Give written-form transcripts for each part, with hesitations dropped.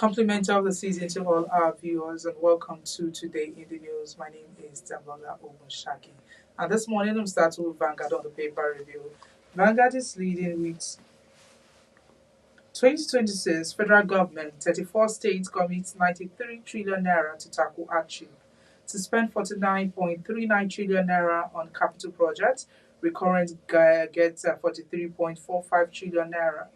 Compliment of the season to all our viewers and welcome to Today in the News. My name is Dambala Ogunshaki. And this morning I'm starting with Vanguard on the paper review. Vanguard is leading with 2026 federal government, 34 states commits 93 trillion naira to tackle hardship. To spend 49.39 trillion naira on capital projects, recurrent gets 43.45 trillion naira.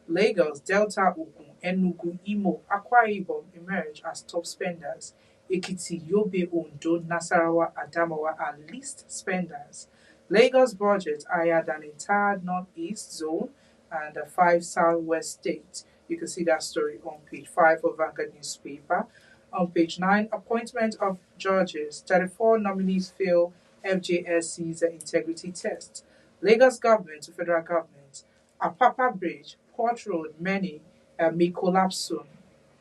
Lagos, Delta, Ogun, Enugu, Imo, Akwa Ibom emerge as top spenders. Ekiti, Yobe, Ondo, Nasarawa, Adamawa are least spenders. Lagos budget higher than entire northeast zone and five southwest states. You can see that story on page 5 of Vanguard newspaper. On page 9, appointment of judges. 34 nominees fail FJSC's integrity test. Lagos government to federal government. Apapa Bridge, Port Road, many may collapse soon.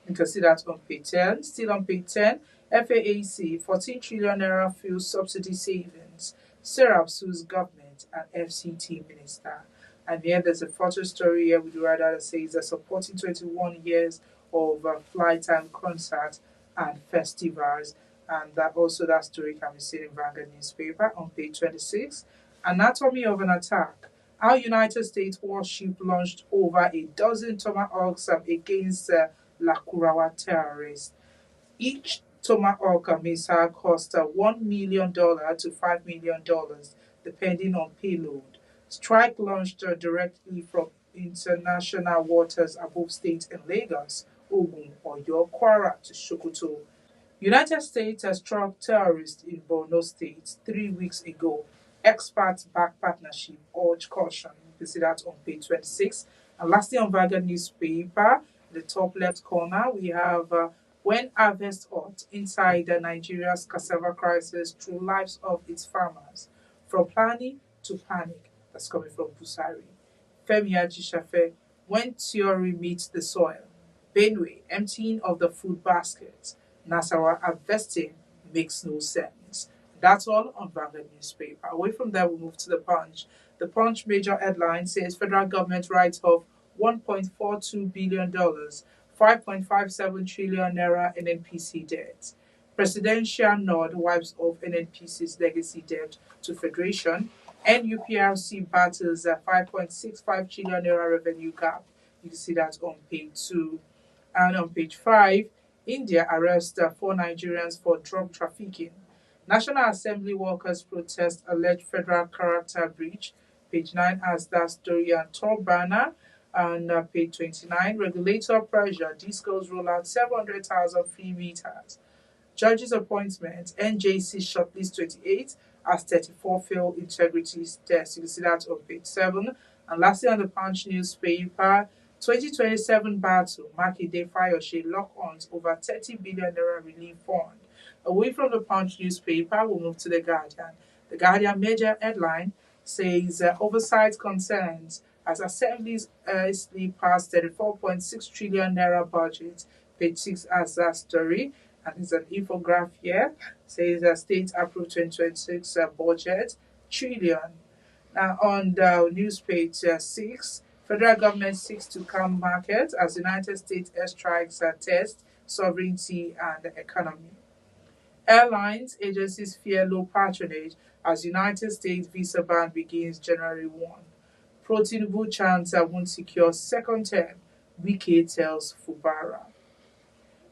You can see that on page 10. Still on page 10, FAAC, 14 trillion naira fuel subsidy savings. Serap sues government and FCT minister. And here there's a photo story here with the writer that says they're supporting 21 years of flight time concert and festivals. And that story can be seen in Vanguard newspaper on page 26. Anatomy of an attack. Our United States warship launched over a dozen Tomahawks against Lakurawa terrorists. Each Tomahawk missile cost $1 million to $5 million, depending on payload. Strike launched directly from international waters above states in Lagos, Ogun, Oyo, Kwara to Sokoto. United States has struck terrorists in Borno State 3 weeks ago. Experts back partnership urge caution. You can see that on page 26. And lastly, on Vanguard newspaper, the top left corner, we have when harvest hot inside Nigeria's cassava crisis through lives of its farmers. From planning to panic. That's coming from Busari. Femi Ajishafe, when theory meets the soil. Benue, emptying of the food baskets. Nasarawa harvesting makes no sense. That's all on Vanguard newspaper. Away from there, we move to the Punch. The Punch major headline says federal government writes off $1.42 billion, 5.57 trillion naira NNPC debt. Presidential nod wipes off NNPC's legacy debt to Federation. NUPRC battles a 5.65 trillion naira revenue gap. You can see that on page 2. And on page 5, India arrests 4 Nigerians for drug trafficking. National Assembly workers protest alleged federal character breach. Page 9 has that story and top banner. And page 29, regulator pressure. Discos roll out 700,000 free meters. Judges appointment. NJC shortlist 28 as 34 fail integrity test. You can see that on page 7. And lastly, on the Punch newspaper, 2027 battle, Makinde Fayose lock-ons over 30 billion naira relief fund. Away from the Punch newspaper, we'll move to The Guardian. The Guardian major headline says oversight concerns as assemblies passed 34.6 trillion naira budget. Page 6 has that story. And there's an infograph here. Says state approved 2026 budget trillion. Now on the news page 6, federal government seeks to calm market as United States airstrikes test sovereignty and economy. Airlines agencies fear low patronage as United States visa ban begins January 1. Pro-Tinubu chants won't secure second term, Wike tells Fubara.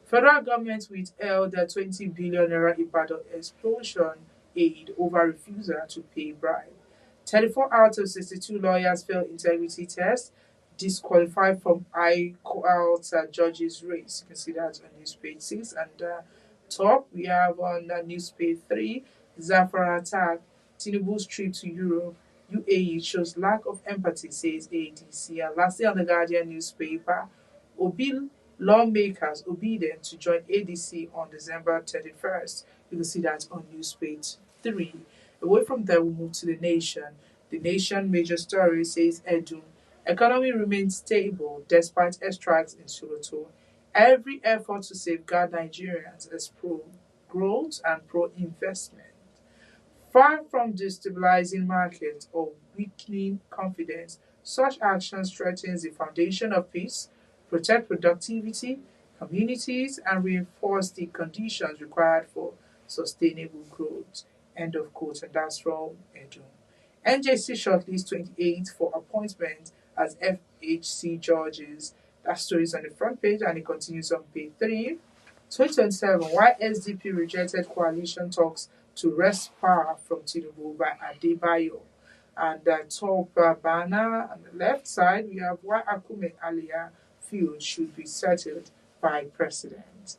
Federal government withheld the 20 billion naira Ibadan explosion aid over refusal to pay bribe. 34 out of 62 lawyers failed integrity test, disqualified from High Court judges race. You can see that on news page 6. And top, we have on news page 3, Zafara attack, Tinubu's trip to Europe, UAE shows lack of empathy, says ADC. And lastly, on the Guardian newspaper, Obil lawmakers obedient to join ADC on December 31st. You can see that on news page 3. Away from there, we move to The Nation. The Nation major story says Edu. Economy remains stable despite airstrikes in Sokoto. Every effort to safeguard Nigerians is pro-growth and pro-investment. Far from destabilizing markets or weakening confidence, such action strengthens the foundation of peace, protect productivity, communities and reinforce the conditions required for sustainable growth. End of quote. And that's from Edu. NJC shortlists 28 for appointment as FHC judges. That story is on the front page and it continues on page 3. 2027, why SDP rejected coalition talks to wrest power from Tinubu by Adebayo. And the top banner on the left side, we have why Akume Aliyah feels should be settled by president.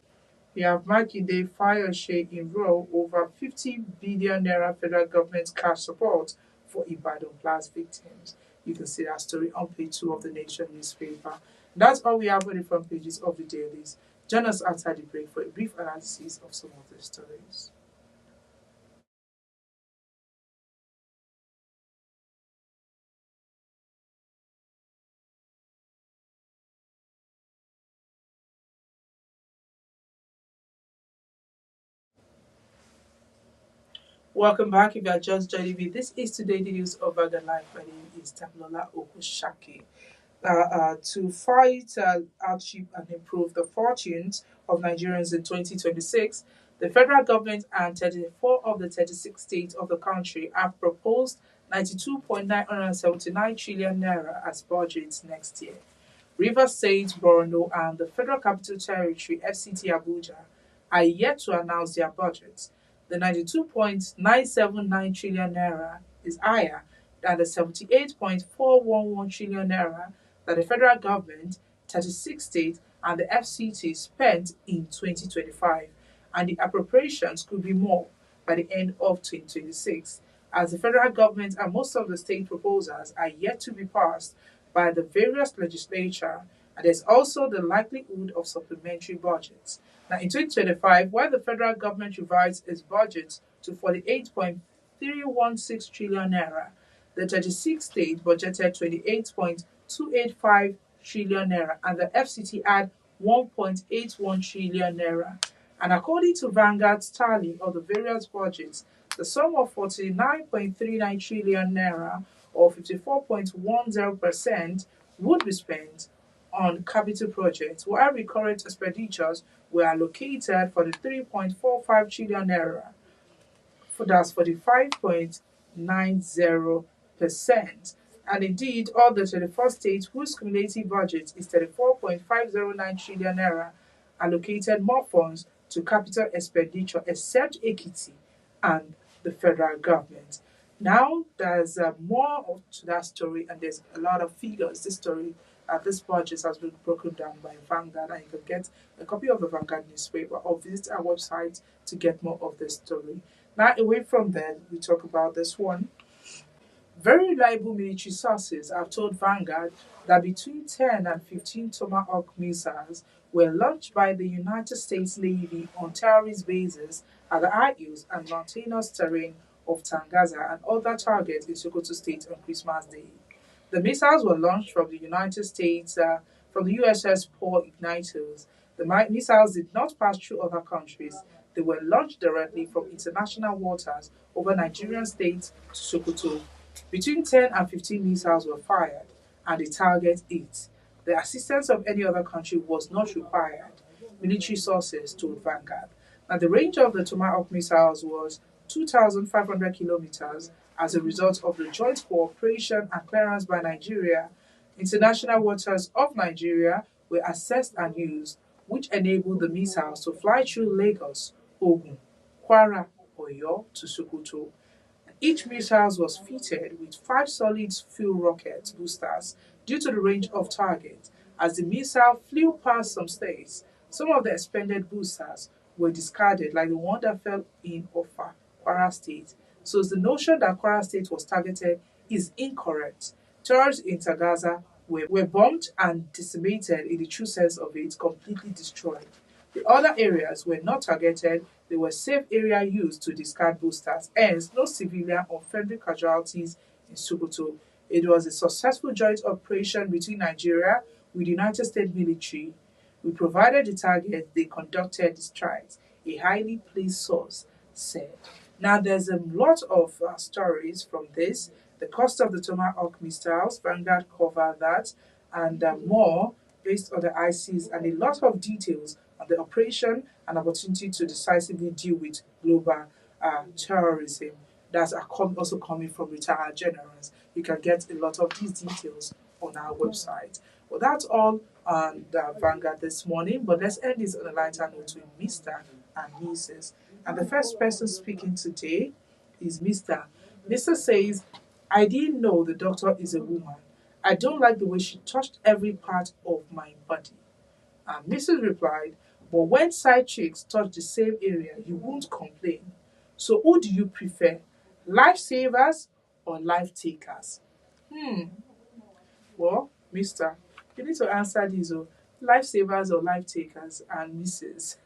We have Makinde Fayose enroll over 50 billion naira federal government cash support for Ibadan blast victims. You can see that story on page 2 of the Nation newspaper. That's all we have on the front pages of the dailies. Join us outside the break for a brief analysis of some of the stories. Welcome back. If you are just joining me, this is today the news of the life. My name is Tamlola Okushaki. To fight hardship and improve the fortunes of Nigerians in 2026, the federal government and 34 of the 36 states of the country have proposed 92.979 trillion naira as budgets next year. Rivers State, Borno, and the Federal Capital Territory (FCT) Abuja are yet to announce their budgets. The 92.979 trillion naira is higher than the 78.411 trillion naira that the federal government, 36 states, and the FCT spent in 2025, and the appropriations could be more by the end of 2026, as the federal government and most of the state proposals are yet to be passed by the various legislature, and there's also the likelihood of supplementary budgets. Now, in 2025, while the federal government revised its budget to 48.316 trillion naira, the 36 states budgeted 28.285 trillion naira, and the FCT had 1.81 trillion naira. And according to Vanguard's tally of the various budgets, the sum of 49.39 trillion naira, or 54.10%, would be spent on capital projects, while recurrent expenditures were allocated for the 3.45 trillion naira. That's 45.90%. And indeed, all the 24 states whose cumulative budget is 34.509 trillion naira allocated more funds to capital expenditure except Ekiti and the federal government. Now, there's more to that story, and there's a lot of figures. This budget has been broken down by Vanguard, and you can get a copy of the Vanguard newspaper or visit our website to get more of this story. Now, away from that, we talk about this one. Very reliable military sources have told Vanguard that between 10 and 15 Tomahawk missiles were launched by the United States Navy on terrorist bases at the high hills and mountainous terrain of Tangaza and other targets in Sokoto State on Christmas Day. The missiles were launched from the United States, from the USS Paul Ignatius. The missiles did not pass through other countries. They were launched directly from international waters over Nigerian states to Sokoto. Between 10 and 15 missiles were fired, and the target hit. The assistance of any other country was not required, military sources told Vanguard. Now, the range of the Tomahawk missiles was 2,500 kilometers as a result of the joint cooperation and clearance by Nigeria. International waters of Nigeria were assessed and used, which enabled the missiles to fly through Lagos, Ogun, Kwara, Oyo to Sokoto. Each missile was fitted with 5 solid fuel rocket boosters due to the range of target. As the missile flew past some states, some of the expended boosters were discarded, like the one that fell in Ofa, Kwara State. So the notion that Kwara State was targeted is incorrect. Towers in Tagaza were bombed and decimated in the true sense of it, completely destroyed. The other areas were not targeted, they were safe area used to discard boosters, hence no civilian or friendly casualties in Sokoto. It was a successful joint operation between Nigeria with the United States military. We provided the target, they conducted the strikes, a highly placed source said. Now, there's a lot of stories from this. The cost of the Tomahawk missiles, Vanguard covered that, and more. based on the ICs and a lot of details on the operation and opportunity to decisively deal with global terrorism that are also coming from retired generals. You can get a lot of these details on our website. Well, that's all on the Vanguard this morning, but let's end this on a lighter note with Mr. and Mrs. And the first person speaking today is Mr. Mr. says, I didn't know the doctor is a woman. I don't like the way she touched every part of my body. And Mrs. replied, but when side chicks touch the same area, you won't complain. So who do you prefer? Lifesavers or life takers? Well, Mister, you need to answer these. Oh, lifesavers or life takers, and Mrs.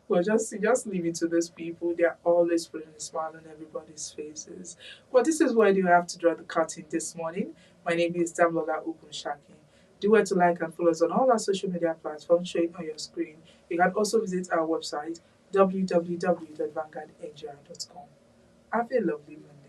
Well, just leave it to those people. They're always putting a smile on everybody's faces. Well, this is where you have to draw the curtain this morning. My name is Damlola Ogunshaki. Do well to like and follow us on all our social media platforms showing on your screen. You can also visit our website www.vanguardngra.com. Have a lovely Monday.